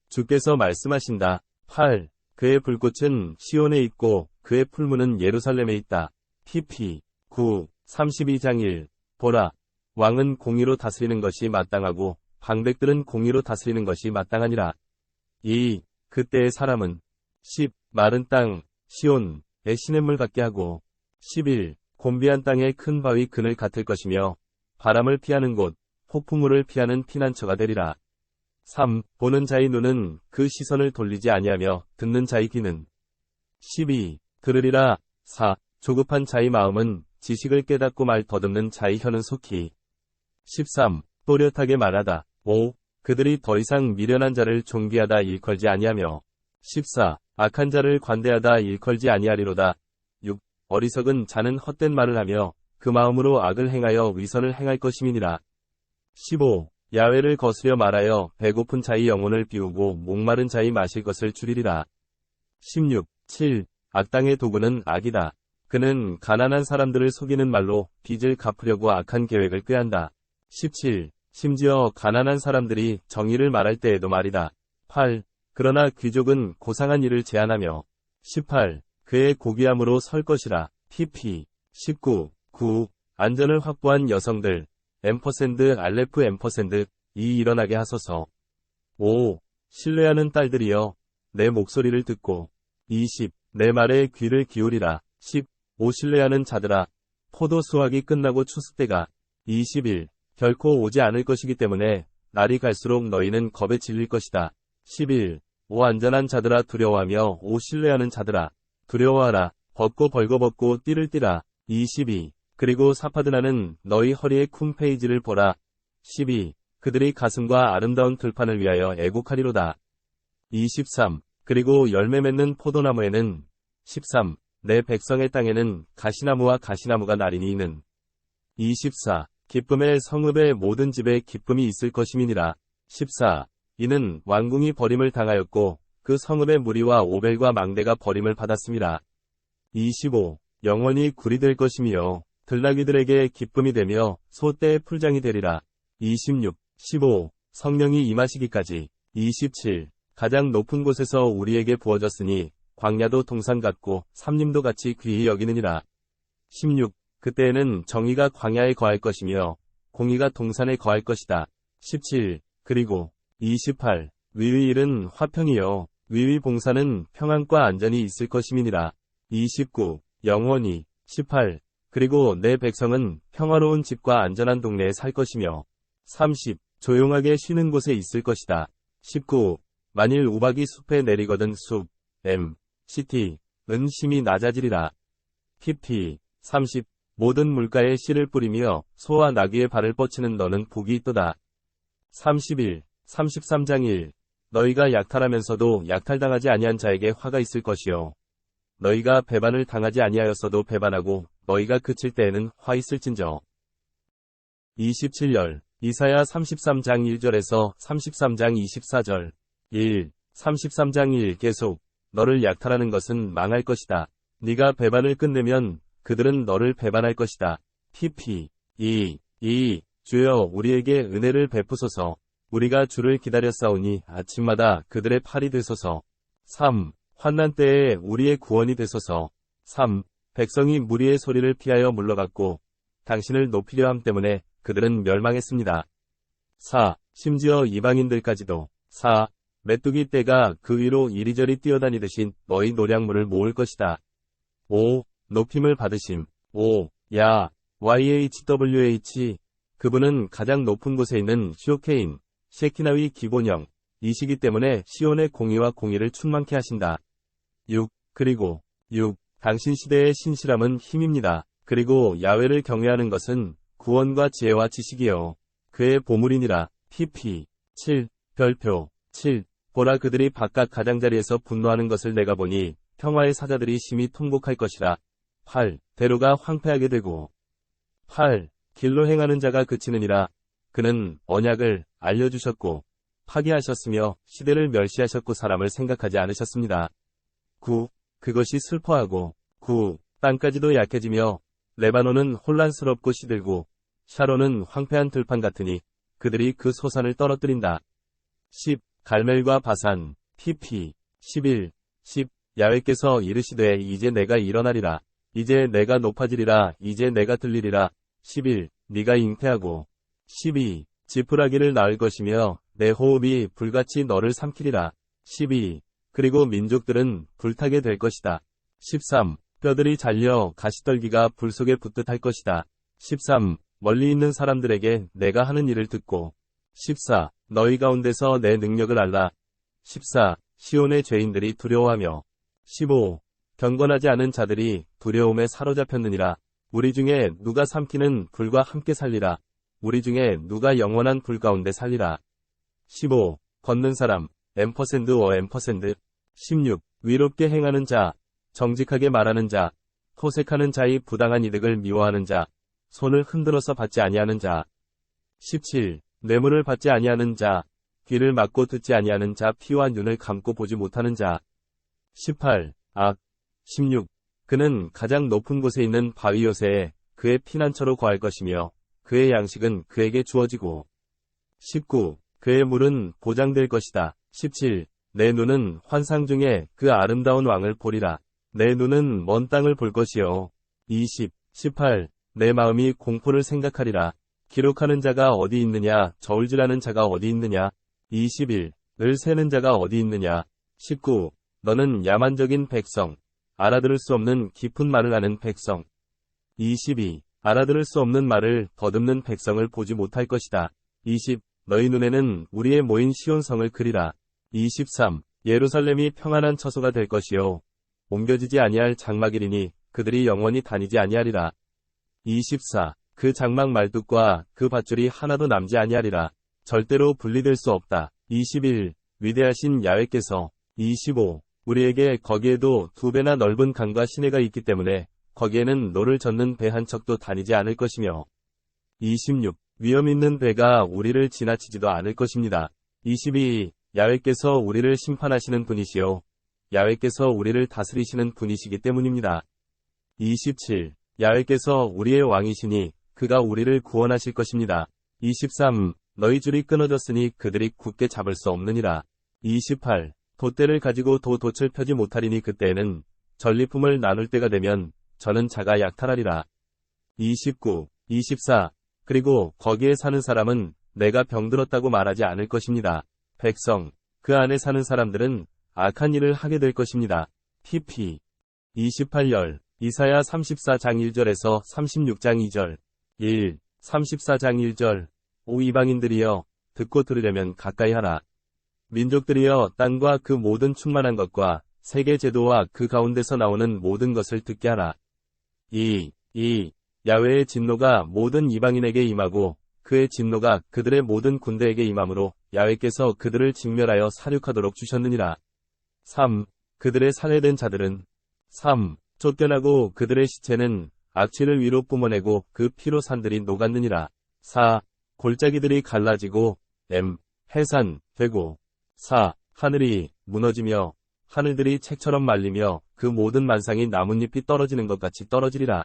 주께서 말씀하신다. 8. 그의 불꽃은 시온에 있고 그의 풀무는 예루살렘에 있다. TP. 9. 32장 1. 보라. 왕은 공의로 다스리는 것이 마땅하고 방백들은 공의로 다스리는 것이 마땅하니라. 2. 그때의 사람은 10. 마른 땅, 시온, 의 시냇물 같게 하고 11. 곤비한 땅의 큰 바위 그늘 같을 것이며 바람을 피하는 곳, 폭풍우를 피하는 피난처가 되리라. 3. 보는 자의 눈은 그 시선을 돌리지 아니하며 듣는 자의 귀는 12. 들으리라. 4. 조급한 자의 마음은 지식을 깨닫고 말 더듬는 자의 혀는 속히 13. 또렷하게 말하다. 5. 그들이 더 이상 미련한 자를 존귀하다 일컬지 아니하며 14. 악한 자를 관대하다 일컬지 아니하리로다. 6. 어리석은 자는 헛된 말을 하며 그 마음으로 악을 행하여 위선을 행할 것임이니라. 15. 야훼를 거스려 말하여 배고픈 자의 영혼을 비우고 목마른 자의 마실 것을 줄이리라. 16. 7. 악당의 도구는 악이다. 그는 가난한 사람들을 속이는 말로 빚을 갚으려고 악한 계획을 꾀한다. 17. 심지어 가난한 사람들이 정의를 말할 때에도 말이다. 8. 그러나 귀족은 고상한 일을 제한하며 18. 그의 고귀함으로 설 것이라. TP. 19. 9. 안전을 확보한 여성들 알레프 이 일어나게 하소서. 5. 신뢰하는 딸들이여 내 목소리를 듣고 20. 내 말에 귀를 기울이라. 10. 오 신뢰하는 자들아 포도 수확이 끝나고 추수때가 21. 결코 오지 않을 것이기 때문에 날이 갈수록 너희는 겁에 질릴 것이다. 11. 오 안전한 자들아 두려워하며 오 신뢰하는 자들아 두려워하라. 벗고 벌거벗고 띠를 띠라. 22. 그리고 사파드나는 너희 허리에 쿰 페이지를 보라. 12. 그들이 가슴과 아름다운 들판을 위하여 애곡하리로다. 23. 그리고 열매 맺는 포도나무에는 13. 내 백성의 땅에는 가시나무와 가시나무가 나리니 이는 24. 기쁨의 성읍의 모든 집에 기쁨이 있을 것임이니라. 14. 이는 왕궁이 버림을 당하였고 그 성읍의 무리와 오벨과 망대가 버림을 받았음이라. 25. 영원히 굴이 될 것이며 들나귀들에게 기쁨이 되며 소떼의 풀장이 되리라. 26, 15. 성령이 임하시기까지. 27. 가장 높은 곳에서 우리에게 부어졌으니 광야도 동산 같고 삼림도 같이 귀히 여기느니라. 16. 그때에는 정의가 광야에 거할 것이며 공의가 동산에 거할 것이다. 17. 그리고 28. 위위일은 화평이요 위위봉사는 평안과 안전이 있을 것임이니라. 29. 영원히. 18. 그리고 내 백성은 평화로운 집과 안전한 동네에 살 것이며 30. 조용하게 쉬는 곳에 있을 것이다. 19. 만일 우박이 숲에 내리거든 숲, 시티, 은 심히 낮아지리라. pp. 30. 모든 물가에 씨를 뿌리며 소와 나귀의 발을 뻗치는 너는 복이 있도다. 31. 33장 1. 너희가 약탈하면서도 약탈당하지 아니한 자에게 화가 있을 것이요. 너희가 배반을 당하지 아니하였어도 배반하고 너희가 그칠 때에는 화 있을진저. 27절. 이사야 33장 1절에서 33장 24절. 1. 33장 1 계속. 너를 약탈하는 것은 망할 것이다. 네가 배반을 끝내면 그들은 너를 배반할 것이다. pp. 2. 주여 우리에게 은혜를 베푸소서. 우리가 주를 기다렸사오니 아침마다 그들의 팔이 되소서. 3. 환난 때에 우리의 구원이 되소서. 3. 백성이 무리의 소리를 피하여 물러갔고 당신을 높이려 함 때문에 그들은 멸망했습니다. 4. 심지어 이방인들까지도. 4. 메뚜기 떼가 그 위로 이리저리 뛰어다니듯이 너희 노량물을 모을 것이다. 5. 높임을 받으심. 5. 야, YHWH. 그분은 가장 높은 곳에 있는 쇼케인, 셰키나위 기본형, 이시기 때문에 시온의 공의와 공의를 충만케 하신다. 6. 그리고 6. 당신 시대의 신실함은 힘입니다. 그리고 야훼를 경외하는 것은 구원과 지혜와 지식이요. 그의 보물이니라. pp. 7. 별표. 7. 보라 그들이 바깥 가장자리에서 분노하는 것을 내가 보니 평화의 사자들이 심히 통곡할 것이라. 8. 대로가 황폐하게 되고. 8. 길로 행하는 자가 그치느니라. 그는 언약을 알려주셨고 파기하셨으며 시대를 멸시하셨고 사람을 생각하지 않으셨습니다. 9. 그것이 슬퍼하고. 9. 땅까지도 약해지며 레바논은 혼란스럽고 시들고 샤론은 황폐한 들판 같으니 그들이 그 소산을 떨어뜨린다. 10. 갈멜과 바산. pp. 11. 10. 야훼께서 이르시되 이제 내가 일어나리라. 이제 내가 높아지리라. 이제 내가 들리리라. 11. 네가 잉태하고. 12. 지푸라기를 낳을 것이며 내 호흡이 불같이 너를 삼키리라. 12. 그리고 민족들은 불타게 될 것이다. 13. 뼈들이 잘려 가시떨기가 불 속에 붙듯 할 것이다. 13. 멀리 있는 사람들에게 내가 하는 일을 듣고. 14. 너희 가운데서 내 능력을 알라. 14. 시온의 죄인들이 두려워하며. 15. 경건하지 않은 자들이 두려움에 사로잡혔느니라. 우리 중에 누가 삼키는 불과 함께 살리라. 우리 중에 누가 영원한 불 가운데 살리라. 15. 걷는 사람, %. 16. 위롭게 행하는 자, 정직하게 말하는 자, 토색하는 자의 부당한 이득을 미워하는 자, 손을 흔들어서 받지 아니하는 자. 17. 뇌물을 받지 아니하는 자, 귀를 막고 듣지 아니하는 자, 피와 눈을 감고 보지 못하는 자. 18. 악. 16. 그는 가장 높은 곳에 있는 바위 요새에 그의 피난처로 거할 것이며 그의 양식은 그에게 주어지고. 19. 그의 물은 보장될 것이다. 17. 내 눈은 환상 중에 그 아름다운 왕을 보리라. 내 눈은 먼 땅을 볼 것이요. 20. 18. 내 마음이 공포를 생각하리라. 기록하는 자가 어디 있느냐, 저울질하는 자가 어디 있느냐. 21. 을 세는 자가 어디 있느냐. 19. 너는 야만적인 백성, 알아들을 수 없는 깊은 말을 아는 백성. 22. 알아들을 수 없는 말을 더듬는 백성을 보지 못할 것이다. 20. 너희 눈에는 우리의 모인 시온성을 그리라. 23. 예루살렘이 평안한 처소가 될 것이요. 옮겨지지 아니할 장막이리니 그들이 영원히 다니지 아니하리라. 24. 그 장막 말뚝과 그 밧줄이 하나도 남지 아니하리라. 절대로 분리될 수 없다. 21. 위대하신 야훼께서. 25. 우리에게 거기에도 2배나 넓은 강과 시내가 있기 때문에 거기에는 노를 젓는 배 한 척도 다니지 않을 것이며. 26. 위험 있는 배가 우리를 지나치지도 않을 것입니다. 22. 야훼께서 우리를 심판하시는 분이시요 야훼께서 우리를 다스리시는 분이시기 때문입니다. 27. 야훼께서 우리의 왕이시니 그가 우리를 구원하실 것입니다. 23. 너희 줄이 끊어졌으니 그들이 굳게 잡을 수 없느니라. 28. 돛대를 가지고 돛을 펴지 못하리니 그때에는 전리품을 나눌 때가 되면 저는 자가 약탈하리라. 29. 24. 그리고 거기에 사는 사람은 내가 병들었다고 말하지 않을 것입니다. 백성, 그 안에 사는 사람들은 악한 일을 하게 될 것입니다. pp. 28열, 이사야 34장 1절에서 36장 2절. 1. 34장 1절. 오 이방인들이여, 듣고 들으려면 가까이 하라. 민족들이여, 땅과 그 모든 충만한 것과 세계 제도와 그 가운데서 나오는 모든 것을 듣게 하라. 2. 야훼의 진노가 모든 이방인에게 임하고 그의 진노가 그들의 모든 군대에게 임함으로 야훼께서 그들을 직멸하여 사륙하도록 주셨느니라. 3. 그들의 살해된 자들은 3. 쫓겨나고 그들의 시체는 악취를 위로 뿜어내고 그 피로 산들이 녹았느니라. 4. 골짜기들이 갈라지고 해산 되고 4. 하늘이 무너지며 하늘들이 책처럼 말리며 그 모든 만상이 나뭇잎이 떨어지는 것 같이 떨어지리라.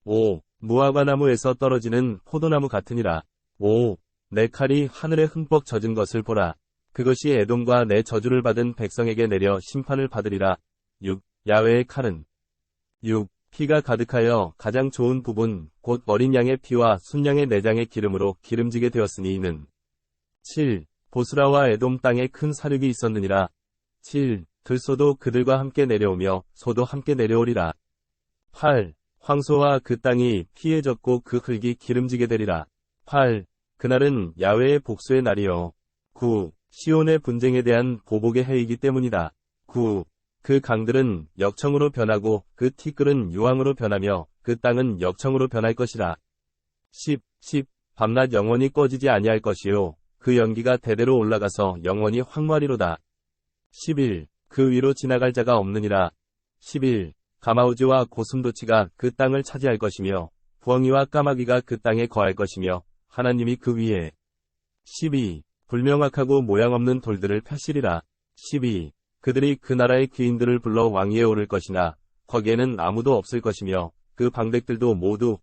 5. 무화과 나무에서 떨어지는 포도나무 같으니라. 5. 내 칼이 하늘에 흠뻑 젖은 것을 보라. 그것이 에돔과 내 저주를 받은 백성에게 내려 심판을 받으리라. 6. 야훼의 칼은 6. 피가 가득하여 가장 좋은 부분 곧 어린 양의 피와 순양의 내장의 기름으로 기름지게 되었으니 이는 7. 보스라와 에돔 땅에 큰 사륙이 있었느니라. 7. 들소도 그들과 함께 내려오며 소도 함께 내려오리라. 8. 황소와 그 땅이 피에 젖고 그 흙이 기름지게 되리라. 8. 그날은 야훼의 복수의 날이요. 9. 시온의 분쟁에 대한 보복의 해이기 때문이다. 9. 그 강들은 역청으로 변하고 그 티끌은 유황으로 변하며 그 땅은 역청으로 변할 것이라. 10. 밤낮 영원히 꺼지지 아니할 것이요. 그 연기가 대대로 올라가서 영원히 황무하리로다. 11. 그 위로 지나갈 자가 없느니라. 11. 가마우즈와 고슴도치가 그 땅을 차지할 것이며 부엉이와 까마귀가 그 땅에 거할 것이며 하나님이 그 위에 12. 불명확하고 모양 없는 돌들을 펴시리라. 12. 그들이 그 나라의 귀인들을 불러 왕위에 오를 것이나 거기에는 아무도 없을 것이며 그 방백들도 모두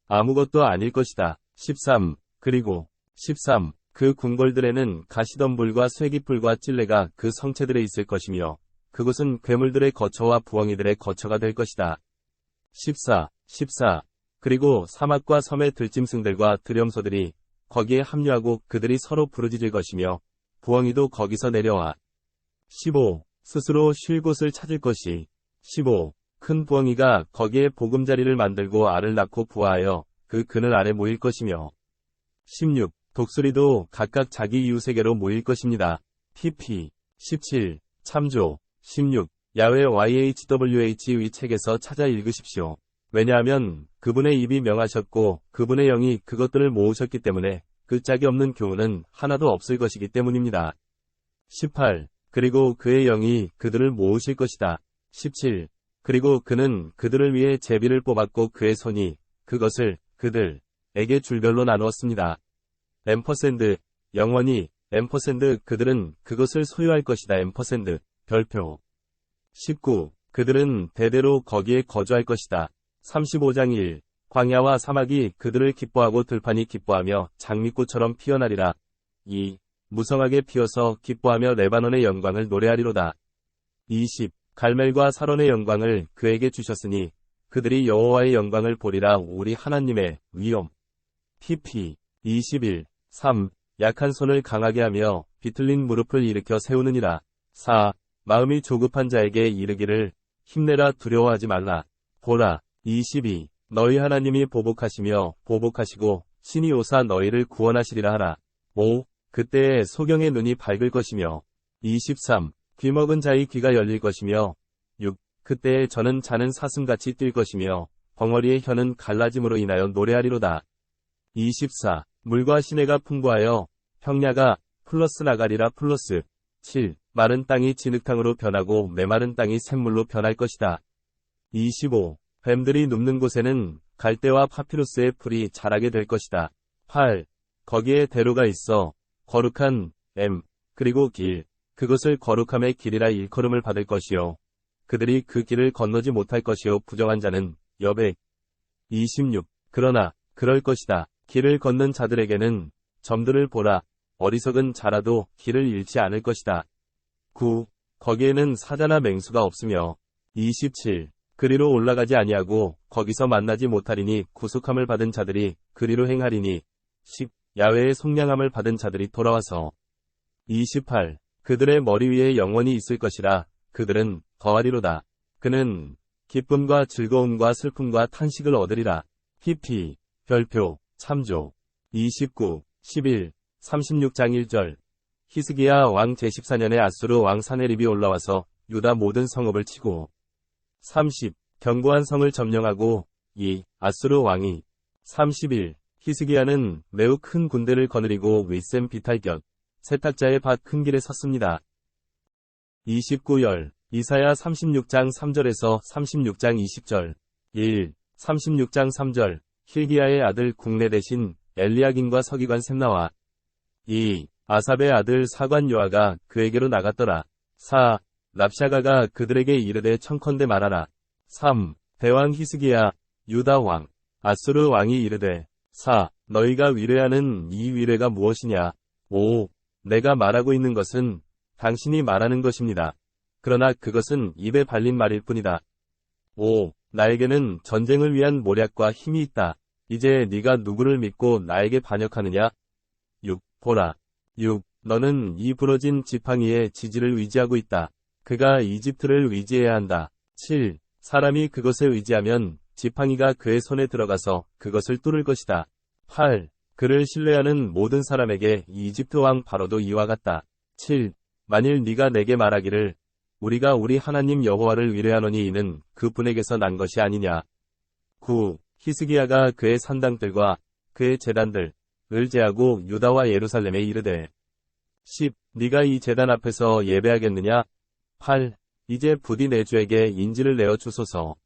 아무것도 아닐 것이다. 13. 그리고 13. 그 궁궐들에는 가시덤불과 쇠깃불과 찔레가 그 성체들에 있을 것이며 그곳은 괴물들의 거처와 부엉이들의 거처가 될 것이다. 14. 그리고 사막과 섬의 들짐승들과 들염소들이 거기에 합류하고 그들이 서로 부르짖을 것이며 부엉이도 거기서 내려와. 15. 스스로 쉴 곳을 찾을 것이. 15. 큰 부엉이가 거기에 보금자리를 만들고 알을 낳고 부화하여 그 그늘 아래 모일 것이며. 16. 독수리도 각각 자기 이웃에게로 모일 것입니다. pp. 17. 참조. 16. 야훼 YHWH의 책에서 찾아 읽으십시오. 왜냐하면 그분의 입이 명하셨고 그분의 영이 그것들을 모으셨기 때문에 그 짝이 없는 교훈은 하나도 없을 것이기 때문입니다. 18. 그리고 그의 영이 그들을 모으실 것이다. 17. 그리고 그는 그들을 위해 제비를 뽑았고 그의 손이 그것을 그들에게 줄별로 나누었습니다. 영원히 그들은 그것을 소유할 것이다. 별표. 19. 그들은 대대로 거기에 거주할 것이다. 35장 1. 광야와 사막이 그들을 기뻐하고 들판이 기뻐하며 장미꽃처럼 피어나리라. 2. 무성하게 피어서 기뻐하며 레바논의 영광을 노래하리로다. 20. 갈멜과 사론의 영광을 그에게 주셨으니 그들이 여호와의 영광을 보리라. 우리 하나님의 위엄. pp. 21. 3. 약한 손을 강하게 하며 비틀린 무릎을 일으켜 세우느니라. 4. 마음이 조급한 자에게 이르기를 힘내라 두려워하지 말라. 보라. 22. 너희 하나님이 보복하시며 보복하시고 신이 오사 너희를 구원하시리라 하라. 5. 그때에 소경의 눈이 밝을 것이며. 23. 귀먹은 자의 귀가 열릴 것이며. 6. 그때에 저는 자는 사슴같이 뛸 것이며 벙어리의 혀는 갈라짐으로 인하여 노래하리로다. 24. 물과 시내가 풍부하여 평야가 플러스 나가리라. 플러스. 7. 마른 땅이 진흙탕으로 변하고 메마른 땅이 샘물로 변할 것이다. 25. 뱀들이 눕는 곳에는 갈대와 파피루스의 풀이 자라게 될 것이다. 8. 거기에 대로가 있어 거룩한 그리고 길, 그것을 거룩함의 길이라 일컬음을 받을 것이요. 그들이 그 길을 건너지 못할 것이요 부정한 자는 여백. 26. 그러나 그럴 것이다. 길을 걷는 자들에게는 점들을 보라. 어리석은 자라도 길을 잃지 않을 것이다. 9. 거기에는 사자나 맹수가 없으며. 27. 그리로 올라가지 아니하고 거기서 만나지 못하리니 구속함을 받은 자들이 그리로 행하리니. 10. 야훼의 속량함을 받은 자들이 돌아와서. 28. 그들의 머리 위에 영원히 있을 것이라. 그들은 더하리로다. 그는 기쁨과 즐거움과 슬픔과 탄식을 얻으리라. PP. 별표. 참조. 29. 11. 36장 1절. 히스기야 왕 제14년에 아수르 왕 사네립이 올라와서 유다 모든 성읍을 치고 30. 견고한 성을 점령하고 2. 아수르 왕이 31. 히스기야는 매우 큰 군대를 거느리고 윗샘 비탈곁 세탁자의 밭 큰 길에 섰습니다. 29열. 이사야 36장 3절에서 36장 20절. 1. 36장 3절. 힐기야의 아들 국내 대신 엘리야김과 서기관 셈나와. 2. 아삽의 아들 사관 요아가 그에게로 나갔더라. 4. 랍샤가가 그들에게 이르되 청컨대 말하라. 3. 대왕 히스기야, 유다 왕, 아수르 왕이 이르되 4. 너희가 위뢰하는 이 위뢰가 무엇이냐. 5. 내가 말하고 있는 것은 당신이 말하는 것입니다. 그러나 그것은 입에 발린 말일 뿐이다. 5. 나에게는 전쟁을 위한 모략과 힘이 있다. 이제 네가 누구를 믿고 나에게 반역하느냐. 6. 보라. 6. 너는 이 부러진 지팡이의 지지를 의지하고 있다. 그가 이집트를 의지해야 한다. 7. 사람이 그것에 의지하면 지팡이가 그의 손에 들어가서 그것을 뚫을 것이다. 8. 그를 신뢰하는 모든 사람에게 이집트 왕 바로도 이와 같다. 7. 만일 네가 내게 말하기를 우리가 우리 하나님 여호와를 위뢰하노니 이는 그 분에게서 난 것이 아니냐. 9. 히스기야가 그의 산당들과 그의 제단들을 제하고 유다와 예루살렘에 이르되 10. 네가 이 제단 앞에서 예배하겠느냐. 8. 이제 부디 내 주에게 인지를 내어 주소서.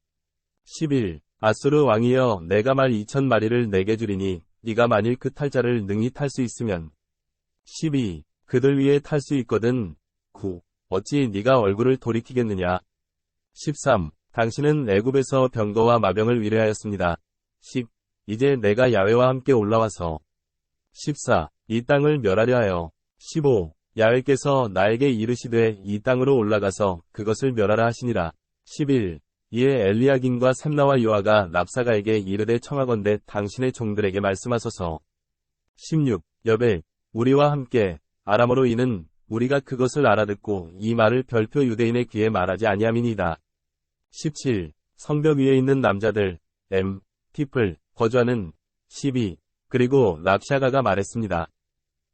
11. 아수르 왕이여 내가 말 2,000마리를 내게 주리니 네가 만일 그 탈자를 능히 탈 수 있으면. 12. 그들 위에 탈 수 있거든. 9. 어찌 네가 얼굴을 돌이키겠느냐. 13. 당신은 애굽에서 병거와 마병을 위뢰하였습니다. 10. 이제 내가 야훼와 함께 올라와서. 14. 이 땅을 멸하려 하여. 15. 야훼께서 나에게 이르시되 이 땅으로 올라가서 그것을 멸하라 하시니라. 11. 이에 엘리야김과 셈나와 요아가 랍사가에게 이르되 청하건대 당신의 종들에게 말씀하소서. 16. 여백. 우리와 함께 아람어로 이는 우리가 그것을 알아듣고 이 말을 별표 유대인의 귀에 말하지 아니함이니이다. 17. 성벽 위에 있는 남자들 people 거주하는. 12. 그리고 랍샤가가 말했습니다.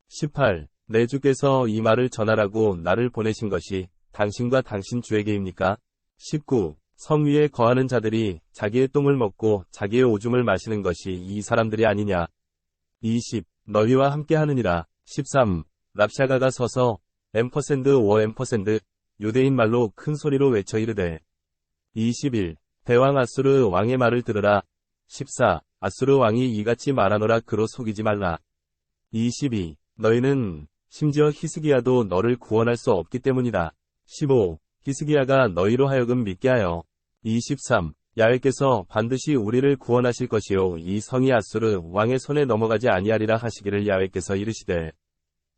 18. 내 주께서 이 말을 전하라고 나를 보내신 것이 당신과 당신 주에게입니까? 19. 성 위에 거하는 자들이 자기의 똥을 먹고 자기의 오줌을 마시는 것이 이 사람들이 아니냐. 20. 너희와 함께 하느니라. 13. 랍샤가가 서서 유대인 말로 큰 소리로 외쳐 이르되 21. 대왕 아수르 왕의 말을 들으라. 14. 아수르 왕이 이같이 말하노라. 그로 속이지 말라. 22. 너희는 심지어 히스기야도 너를 구원할 수 없기 때문이다. 15. 히스기야가 너희로 하여금 믿게 하여. 23. 야훼께서 반드시 우리를 구원하실 것이요 이 성이 아수르 왕의 손에 넘어가지 아니하리라 하시기를 야훼께서 이르시되.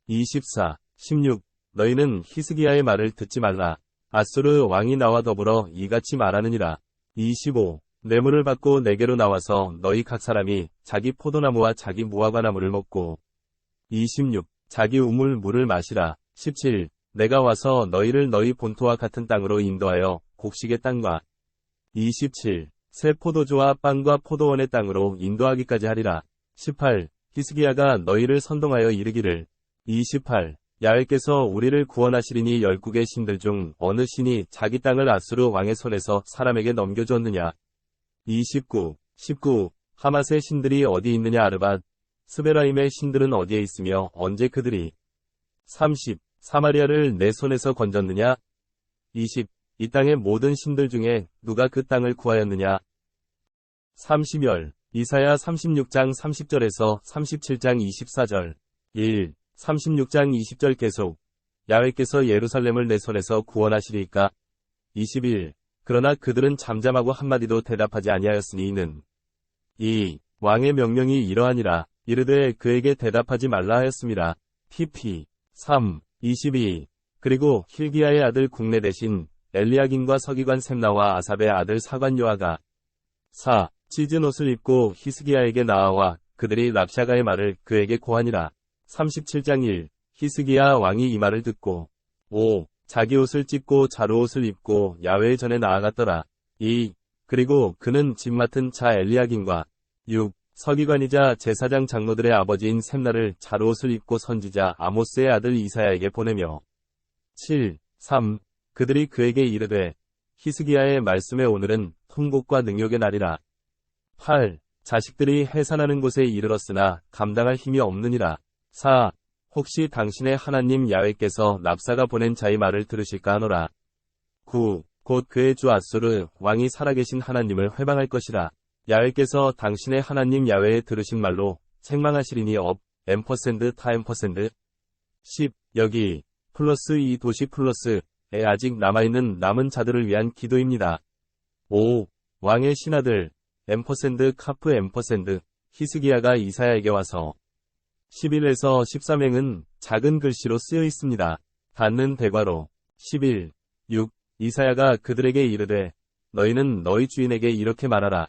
24. 16. 너희는 히스기야의 말을 듣지 말라. 아수르 왕이 나와 더불어 이같이 말하느니라. 25. 뇌물을 받고 내게로 나와서 너희 각 사람이 자기 포도나무와 자기 무화과나무를 먹고. 26. 자기 우물 물을 마시라. 17. 내가 와서 너희를 너희 본토와 같은 땅으로 인도하여 곡식의 땅과 27. 새 포도주와 빵과 포도원의 땅으로 인도하기까지 하리라. 18. 히스기야가 너희를 선동하여 이르기를 28. 야훼께서 우리를 구원하시리니 열국의 신들 중 어느 신이 자기 땅을 아수르 왕의 손에서 사람에게 넘겨주었느냐. 29. 19. 하맛의 신들이 어디 있느냐. 아르밧 스베라임의 신들은 어디에 있으며 언제 그들이 30. 사마리아를 내 손에서 건졌느냐. 20. 이 땅의 모든 신들 중에 누가 그 땅을 구하였느냐. 30열. 이사야 36장 30절에서 37장 24절. 1. 36장 20절 계속. 야훼께서 예루살렘을 내 손에서 구원하시리이까. 21. 그러나 그들은 잠잠하고 한마디도 대답하지 아니하였으니 이는 이 왕의 명령이 이러하니라. 이르되 그에게 대답하지 말라 하였습니다. pp 3, 22. 그리고 힐기야의 아들 국내 대신 엘리야김과 서기관 셈나와 아삽의 아들 사관 요아가 4. 찢은 옷을 입고 히스기야에게 나아와 그들이 랍샤가의 말을 그에게 고하니라. 37장 1. 히스기야 왕이 이 말을 듣고 5. 자기 옷을 찢고 자루옷을 입고 야훼의 전에 나아갔더라. 2. 그리고 그는 집 맡은 자 엘리야김과 6. 서기관이자 제사장 장로들의 아버지인 셈나를 자루옷을 입고 선지자 아모스의 아들 이사야에게 보내며 7. 3. 그들이 그에게 이르되 히스기야의 말씀에 오늘은 통곡과 능욕의 날이라. 8. 자식들이 해산하는 곳에 이르렀으나 감당할 힘이 없느니라. 4. 혹시 당신의 하나님 야훼께서 랍사가 보낸 자의 말을 들으실까 하노라. 9. 곧 그의 주 앗수르 왕이 살아계신 하나님을 회방할 것이라. 야훼께서 당신의 하나님 야훼의 들으신 말로 책망하시리니 업, 타 앰퍼센드. 10. 여기, 플러스 이 도시 플러스에 아직 남아있는 남은 자들을 위한 기도입니다. 5. 왕의 신하들, 카프 히스기야가 이사야에게 와서 11에서 13행은 작은 글씨로 쓰여 있습니다. 닿는 대괄호. 11. 6. 이사야가 그들에게 이르되 너희는 너희 주인에게 이렇게 말하라.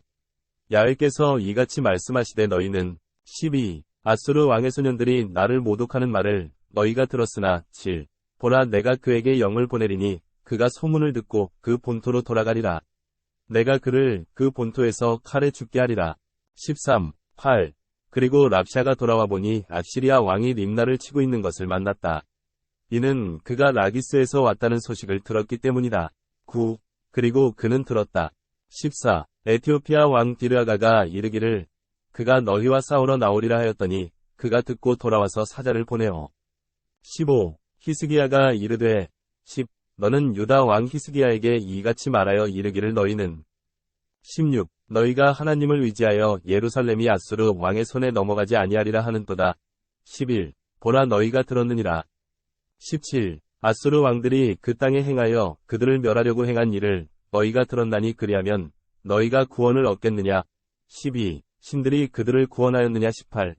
야훼께서 이같이 말씀하시되 너희는 12. 앗수르 왕의 소년들이 나를 모독하는 말을 너희가 들었으나 7. 보라 내가 그에게 영을 보내리니 그가 소문을 듣고 그 본토로 돌아가리라. 내가 그를 그 본토에서 칼에 죽게 하리라. 13. 8. 그리고 랍샤가 돌아와 보니 아시리아 왕이 림나를 치고 있는 것을 만났다. 이는 그가 라기스에서 왔다는 소식을 들었기 때문이다. 9. 그리고 그는 들었다. 14. 에티오피아 왕 디르아가가 이르기를 그가 너희와 싸우러 나오리라 하였더니 그가 듣고 돌아와서 사자를 보내어. 15. 히스기야가 이르되 10. 너는 유다 왕 히스기야에게 이같이 말하여 이르기를 너희는 16. 너희가 하나님을 의지하여 예루살렘이 앗수르 왕의 손에 넘어가지 아니하리라 하는도다. 11. 보라 너희가 들었느니라. 17. 앗수르 왕들이 그 땅에 행하여 그들을 멸하려고 행한 일을 너희가 들었나니 그리하면 너희가 구원을 얻겠느냐. 12. 신들이 그들을 구원하였느냐. 18.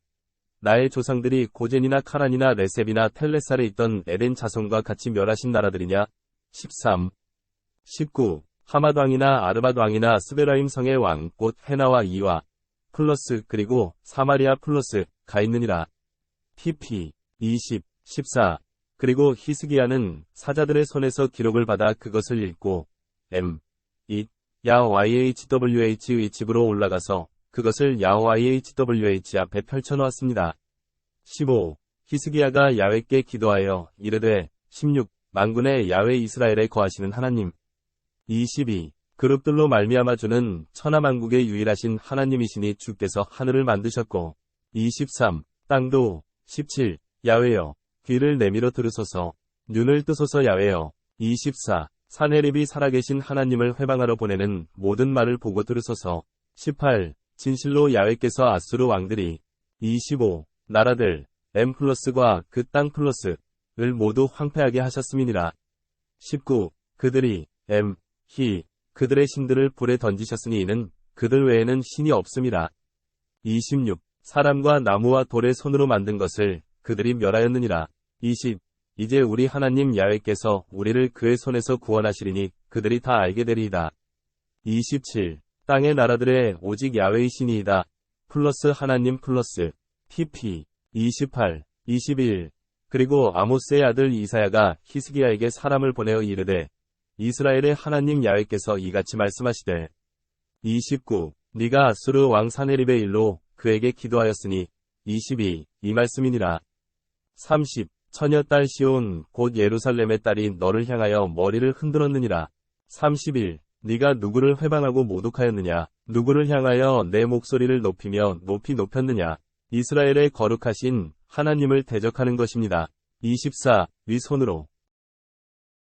나의 조상들이 고젠이나 카란이나 레셉이나 텔레살에 있던 에덴 자손과 같이 멸하신 나라들이냐. 13. 19. 하맛 왕이나 아르밧 왕이나 스베라임 성의 왕 곧 헤나와 이와 플러스 그리고 사마리아 플러스 가 있느니라. pp 20. 14. 그리고 히스기야는 사자들의 손에서 기록을 받아 그것을 읽고 야HWH의 집으로 올라가서 그것을 야HWH 앞에 펼쳐놓았습니다. 15. 히스기야가 야훼께 기도하여 이르되 16. 만군의 야훼 이스라엘에 거하시는 하나님. 22. 그룹들로 말미암아 주는 천하만국의 유일하신 하나님이시니 주께서 하늘을 만드셨고. 23. 땅도. 17. 야훼여 귀를 내밀어 들으소서. 눈을 뜨소서 야훼여. 24. 사네립이 살아계신 하나님을 회방하러 보내는 모든 말을 보고 들으소서. 18. 진실로 야훼께서 앗수르 왕들이 25. 나라들 플러스과 그 땅 플러스를 모두 황폐하게 하셨음이니라. 19. 그들이 그들의 신들을 불에 던지셨으니 이는 그들 외에는 신이 없음이라. 26. 사람과 나무와 돌의 손으로 만든 것을 그들이 멸하였느니라. 20. 이제 우리 하나님 야훼께서 우리를 그의 손에서 구원하시리니 그들이 다 알게 되리이다. 27. 땅의 나라들의 오직 야훼의 신이이다. 플러스 하나님 플러스 pp 28. 21. 그리고 아모스의 아들 이사야가 히스기야에게 사람을 보내어 이르되 이스라엘의 하나님 야훼께서 이같이 말씀하시되 29. 네가 앗수르 왕 사네립의 일로 그에게 기도하였으니 22. 이 말씀이니라. 30. 처녀 딸 시온 곧 예루살렘의 딸이 너를 향하여 머리를 흔들었느니라. 31. 네가 누구를 회방하고 모독하였느냐. 누구를 향하여 내 목소리를 높이며 높이 높였느냐. 이스라엘의 거룩하신 하나님을 대적하는 것입니다. 24. 위 손으로